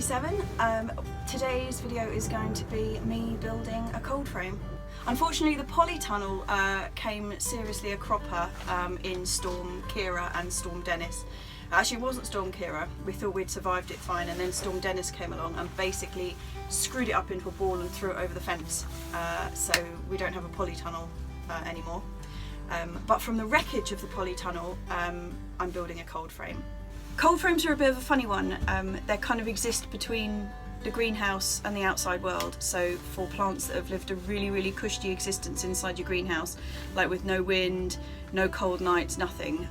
7. Today's video is going to be me building a Coldframe. Unfortunately, the polytunnel came seriously a cropper in Storm Kira and Storm Dennis. Actually, it wasn't Storm Kira. We thought we'd survived it fine, and then Storm Dennis came along and basically screwed it up into a ball and threw it over the fence. So we don't have a polytunnel anymore. But from the wreckage of the polytunnel, I'm building a Coldframe. Coldframes are a bit of a funny one. They kind of exist between the greenhouse and the outside world. So for plants that have lived a really cushy existence inside your greenhouse, like with no wind, no cold nights, nothing,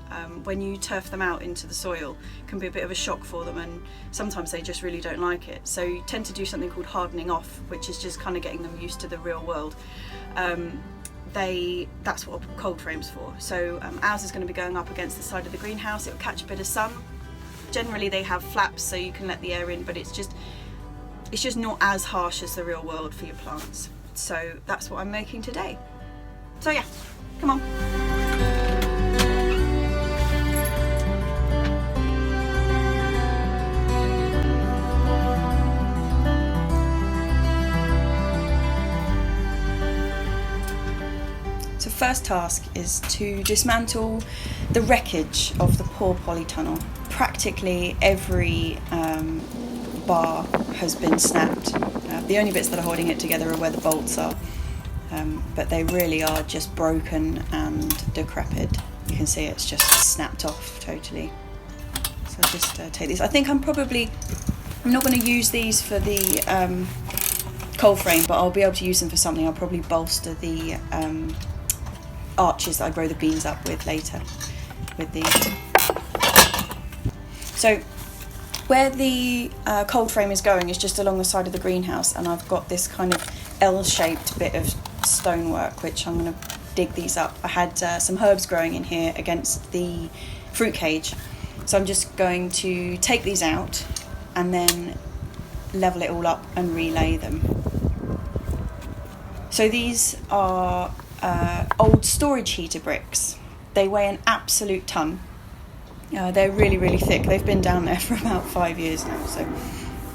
when you turf them out into the soil, it can be a bit of a shock for them, and sometimes they just really don't like it. So you tend to do something called hardening off, which is just kind of getting them used to the real world. That's what a Coldframe's for. So ours is going to be going up against the side of the greenhouse. It will catch a bit of sun. Generally they have flaps so you can let the air in, but it's just not as harsh as the real world for your plants. So that's what I'm making today. So yeah, come on. So first task is to dismantle the wreckage of the poor polytunnel. Practically every bar has been snapped. The only bits that are holding it together are where the bolts are, but they really are just broken and decrepit. You can see it's just snapped off totally. So I'll just take these. I think I'm not going to use these for the Coldframe, but I'll be able to use them for something. I'll probably bolster the arches that I grow the beans up with later with these. So where the Coldframe is going is just along the side of the greenhouse, and I've got this kind of L-shaped bit of stonework which I'm going to dig these up. I had some herbs growing in here against the fruit cage, so I'm just going to take these out and then level it all up and relay them. So these are old storage heater bricks. They weigh an absolute ton. They're really thick. They've been down there for about 5 years now.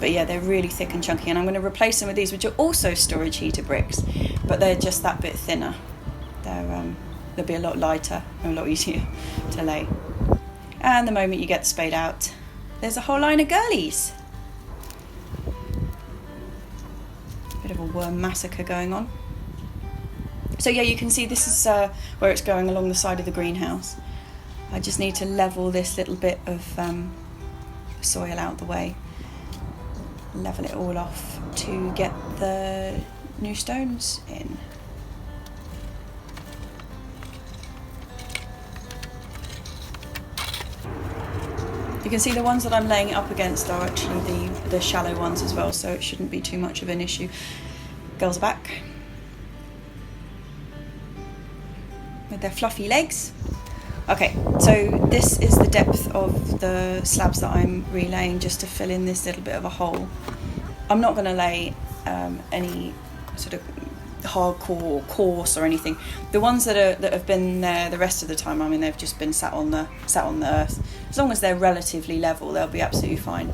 But yeah, they're really thick and chunky, and I'm going to replace them with these, which are also storage heater bricks, but they're just that bit thinner. They'll be a lot lighter and a lot easier to lay. And the moment you get the spade out, there's a whole line of girlies. Bit of a worm massacre going on. So yeah, you can see this is where it's going along the side of the greenhouse. I just need to level this little bit of soil out the way, level it all off to get the new stones in. You can see the ones that I'm laying it up against are actually the shallow ones as well, so it shouldn't be too much of an issue. Girls are back with their fluffy legs. Okay, so this is the depth of the slabs that I'm relaying, just to fill in this little bit of a hole. I'm not going to lay any sort of hardcore or coarse or anything. The ones that have been there the rest of the time, I mean, they've just been sat on the earth. As long as they're relatively level, they'll be absolutely fine.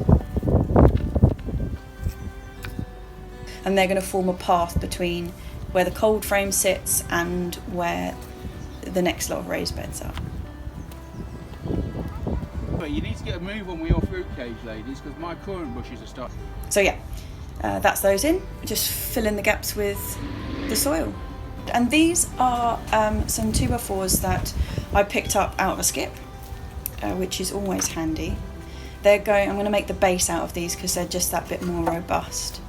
And they're going to form a path between where the Coldframe sits and where the next lot of raised beds are. But you need to get a move on with your fruit cage, ladies, because my currant bushes are starting. So yeah, that's those in. Just fill in the gaps with the soil. And these are some 2x4s that I picked up out of a skip, which is always handy. I'm going to make the base out of these because they're just that bit more robust.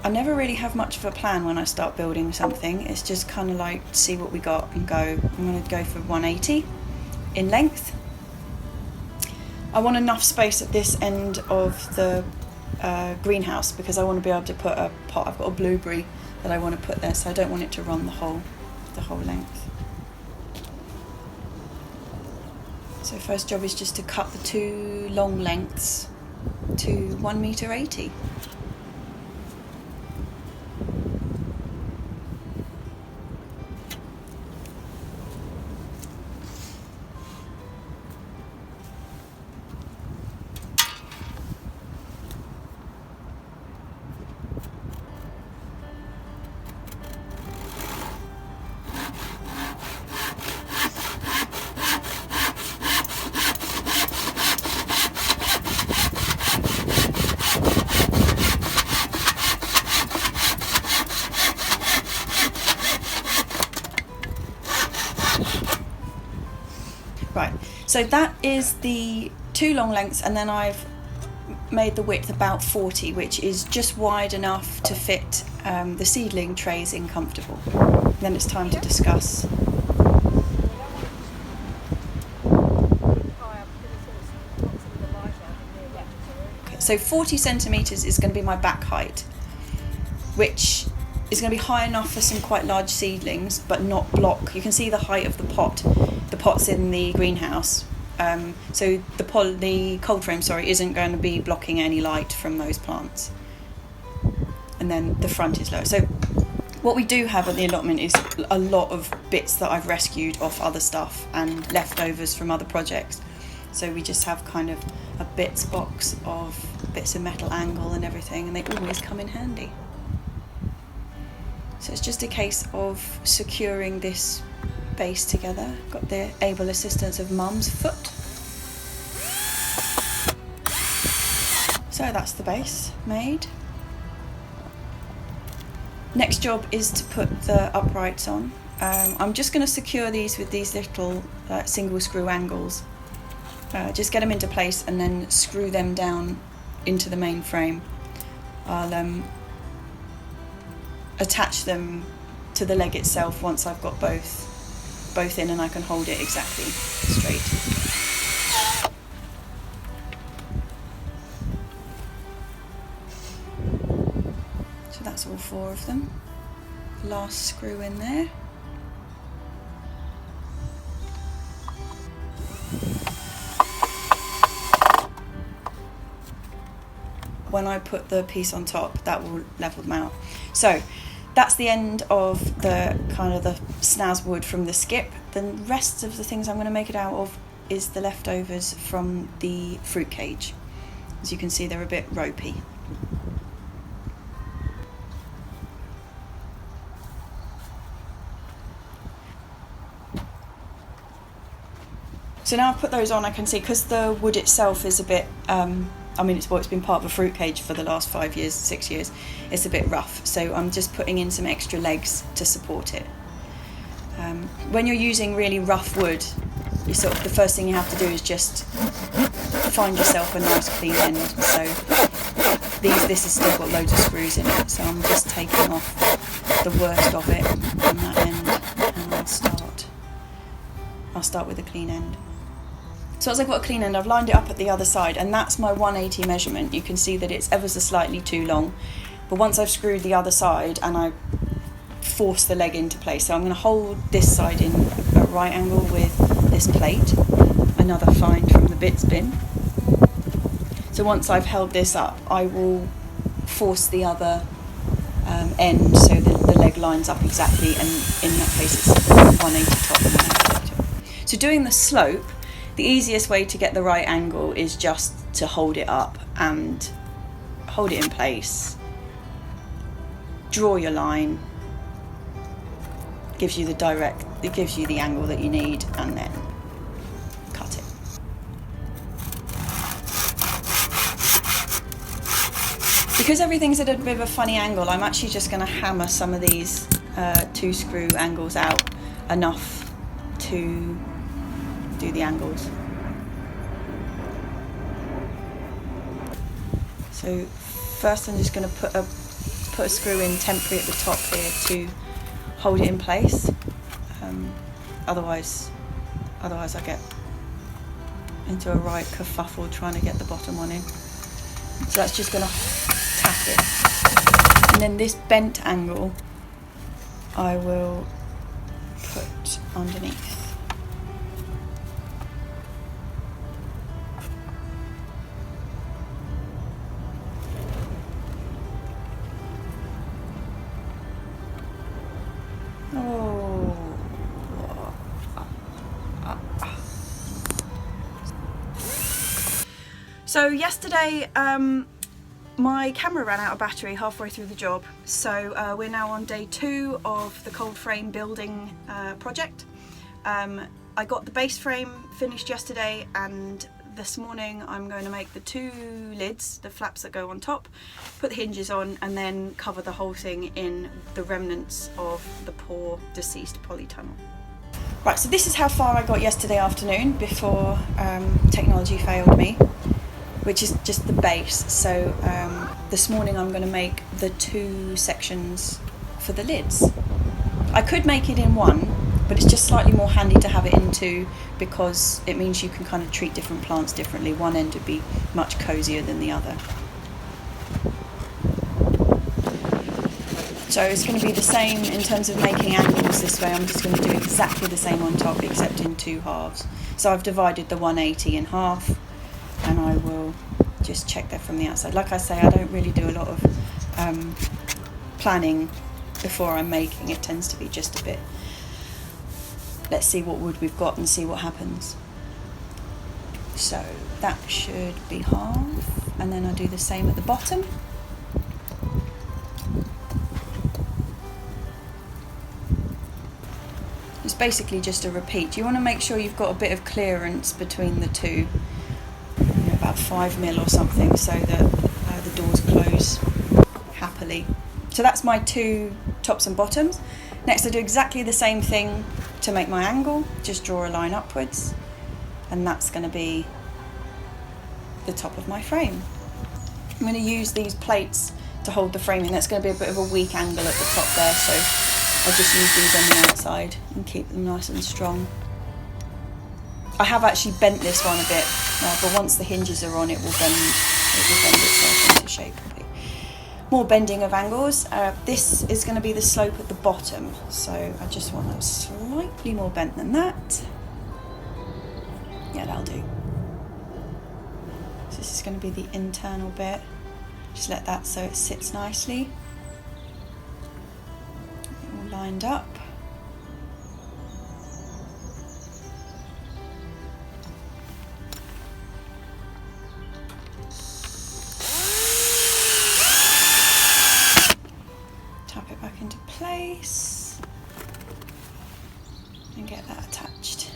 I never really have much of a plan when I start building something. It's just kind of like see what we got and go. I'm going to go for 180 in length. I want enough space at this end of the greenhouse because I want to be able to put a pot. I've got a blueberry that I want to put there, so I don't want it to run the whole length. So first job is just to cut the two long lengths to 1.80 meters. So that is the 2 long lengths, and then I've made the width about 40, which is just wide enough to fit the seedling trays in comfortable. And then it's time to discuss. Okay, so 40 centimetres is going to be my back height, which is going to be high enough for some quite large seedlings, but not block. You can see the height of the pot. The pot's in the greenhouse. So the cold frame, isn't going to be blocking any light from those plants. And then the front is low. So what we do have at the allotment is a lot of bits that I've rescued off other stuff and leftovers from other projects. So we just have kind of a bits box of bits of metal angle and everything, and they always come in handy. So it's just a case of securing this base together. Got the able assistance of Mum's foot. So that's the base made. Next job is to put the uprights on. I'm just going to secure these with these little single screw angles. Just get them into place and then screw them down into the main frame. I'll attach them to the leg itself once I've got both in and I can hold it exactly straight. So that's all 4 of them. Last screw in there. When I put the piece on top, that will level them out. So that's the end of the kind of the snaz wood from the skip. The rest of the things I'm going to make it out of is the leftovers from the fruit cage. As you can see, they're a bit ropey. So now I've put those on, I can see, because the wood itself is a bit, it's been part of a fruit cage for the last 5 years, 6 years, it's a bit rough. So I'm just putting in some extra legs to support it. When you're using really rough wood, the first thing you have to do is just find yourself a nice clean end. So this has still got loads of screws in it, so I'm just taking off the worst of it on that end, and I'll start with a clean end. So as I've got a clean end, I've lined it up at the other side, and that's my 180 measurement. You can see that it's ever so slightly too long, but once I've screwed the other side and I force the leg into place, so I'm going to hold this side in a right angle with this plate, another find from the bits bin. So once I've held this up, I will force the other end so that the leg lines up exactly, and in that case it's 180 top and 180 top. So doing the slope, the easiest way to get the right angle is just to hold it up and hold it in place, draw your line, gives you the angle that you need, and then cut it. Because everything's at a bit of a funny angle, I'm actually just going to hammer some of these 2 screw angles out enough to do the angles. So first I'm just going to put a screw in temporary at the top here to hold it in place. Otherwise I get into a right kerfuffle trying to get the bottom one in. So that's just going to tap it. And then this bent angle I will put underneath. So yesterday my camera ran out of battery halfway through the job, so we're now on day 2 of the Coldframe building project. I got the base frame finished yesterday, and this morning I'm going to make the 2 lids, the flaps that go on top, put the hinges on, and then cover the whole thing in the remnants of the poor deceased polytunnel. Right, so this is how far I got yesterday afternoon before technology failed me, which is just the base. So this morning I'm going to make the 2 sections for the lids. I could make it in one, but it's just slightly more handy to have it in 2 because it means you can kind of treat different plants differently. One end would be much cosier than the other. So it's going to be the same in terms of making angles this way. I'm just going to do exactly the same on top except in 2 halves. So I've divided the 180 in half, and I will just check that from the outside. Like I say, I don't really do a lot of planning before I'm making. It tends to be just a bit, let's see what wood we've got and see what happens. So that should be half, and then I'll do the same at the bottom. It's basically just a repeat. You want to make sure you've got a bit of clearance between the 2, about 5 mil or something, so that the doors close happily. So that's my 2 tops and bottoms. Next I do exactly the same thing to make my angle. Just draw a line upwards, and that's going to be the top of my frame. I'm going to use these plates to hold the frame in. That's going to be a bit of a weak angle at the top there, so I'll just use these on the outside and keep them nice and strong. I have actually bent this one a bit, but once the hinges are on, it will bend itself into shape. More bending of angles. This is going to be the slope at the bottom, so I just want it slightly more bent than that. Yeah, that'll do. So this is going to be the internal bit. Just let that so it sits nicely. All lined up. Tap it back into place and get that attached.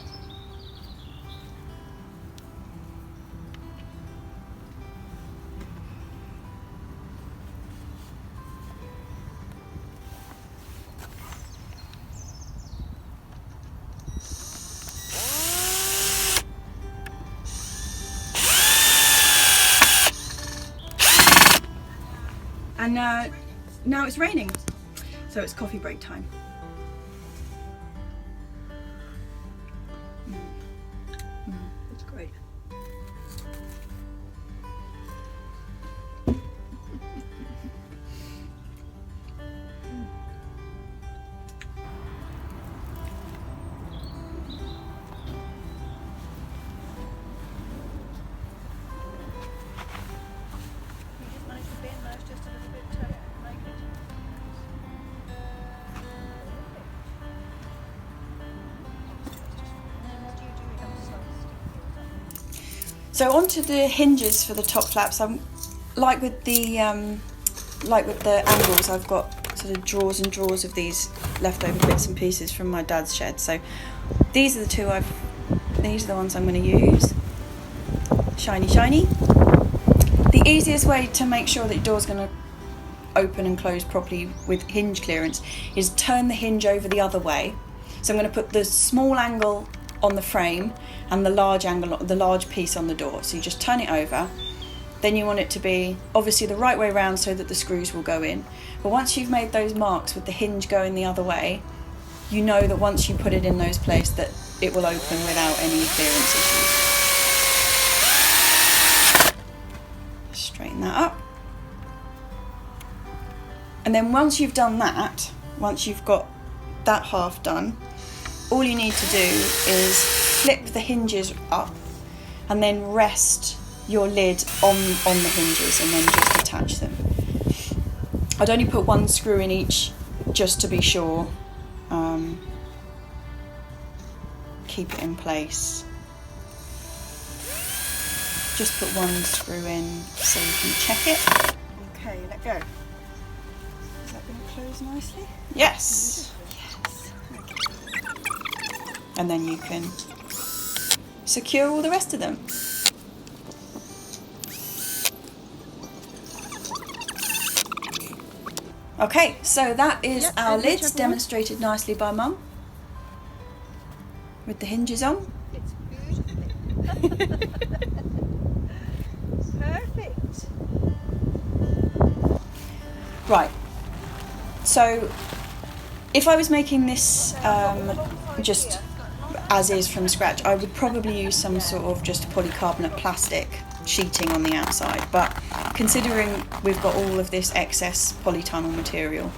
And now it's raining, so it's coffee break time. It's great. So onto the hinges for the top flaps. I'm like with the angles, I've got sort of drawers and drawers of these leftover bits and pieces from my dad's shed. So these are the ones I'm going to use. Shiny, shiny. The easiest way to make sure that your door's going to open and close properly with hinge clearance is turn the hinge over the other way. So I'm going to put the small angle on the frame and the large piece on the door. So you just turn it over. Then you want it to be obviously the right way round so that the screws will go in. But once you've made those marks with the hinge going the other way, you know that once you put it in those places that it will open without any clearance issues. Straighten that up. And then once you've done that, once you've got that half done, all you need to do is flip the hinges up and then rest your lid on the hinges and then just attach them. I'd only put 1 screw in each just to be sure. Keep it in place. Just put 1 screw in so you can check it. Okay, let go. Is that going to close nicely? Yes. And then you can secure all the rest of them. Okay, so that is our lids demonstrated nicely by Mum. with the hinges on. It's beautiful. Perfect. Right, so if I was making this just as is from scratch, I would probably use some sort of just polycarbonate plastic sheeting on the outside, but considering we've got all of this excess polytunnel material,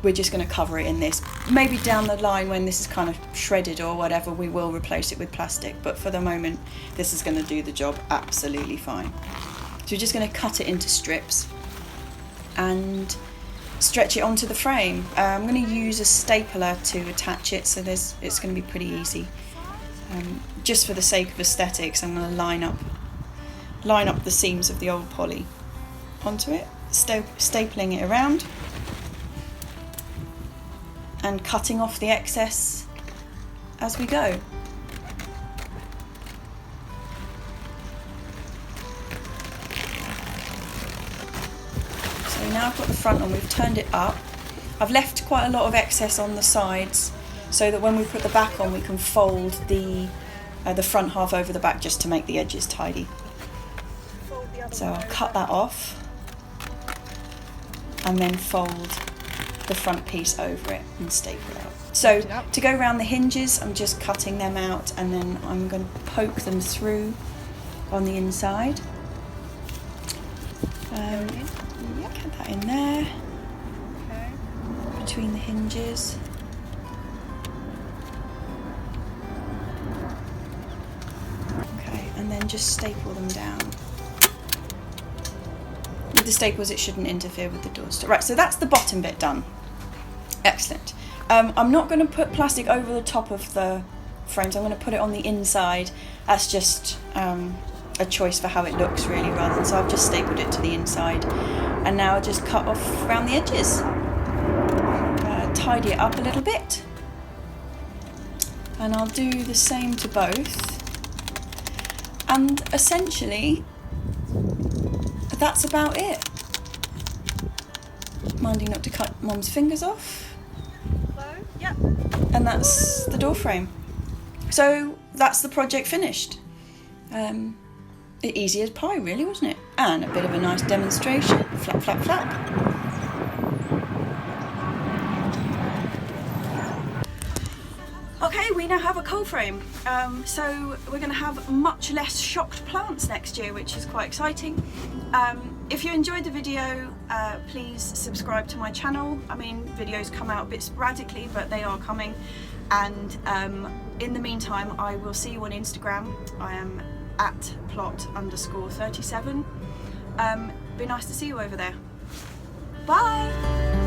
we're just going to cover it in this. Maybe down the line when this is kind of shredded or whatever, we will replace it with plastic, but for the moment this is going to do the job absolutely fine. So we're just going to cut it into strips and stretch it onto the frame. I'm going to use a stapler to attach it, so it's going to be pretty easy. Just for the sake of aesthetics, I'm going to line up the seams of the old poly onto it, stapling it around and cutting off the excess as we go. So now I've got the front on, we've turned it up. I've left quite a lot of excess on the sides so that when we put the back on we can fold the front half over the back just to make the edges tidy. So I'll cut that off and then fold the front piece over it and staple it out. So to go around the hinges, I'm just cutting them out and then I'm going to poke them through on the inside. Get that in there, between the hinges. Okay, and then just staple them down. With the staples it shouldn't interfere with the doors. Right, so that's the bottom bit done. Excellent. I'm not going to put plastic over the top of the frames, I'm going to put it on the inside. That's just a choice for how it looks really, rather than, so I've just stapled it to the inside and now I'll just cut off around the edges. Tidy it up a little bit and I'll do the same to both, and essentially that's about it. Minding not to cut Mom's fingers off. Yep. And that's the door frame. So that's the project finished. Easy as pie really, wasn't it? And a bit of a nice demonstration. Flap, flap, flap. Okay, we now have a cold frame, so we're going to have much less shocked plants next year, which is quite exciting. If you enjoyed the video, please subscribe to my channel. I mean, videos come out a bit sporadically, but they are coming. And in the meantime, I will see you on Instagram. I am at plot_37. Be nice to see you over there. Bye!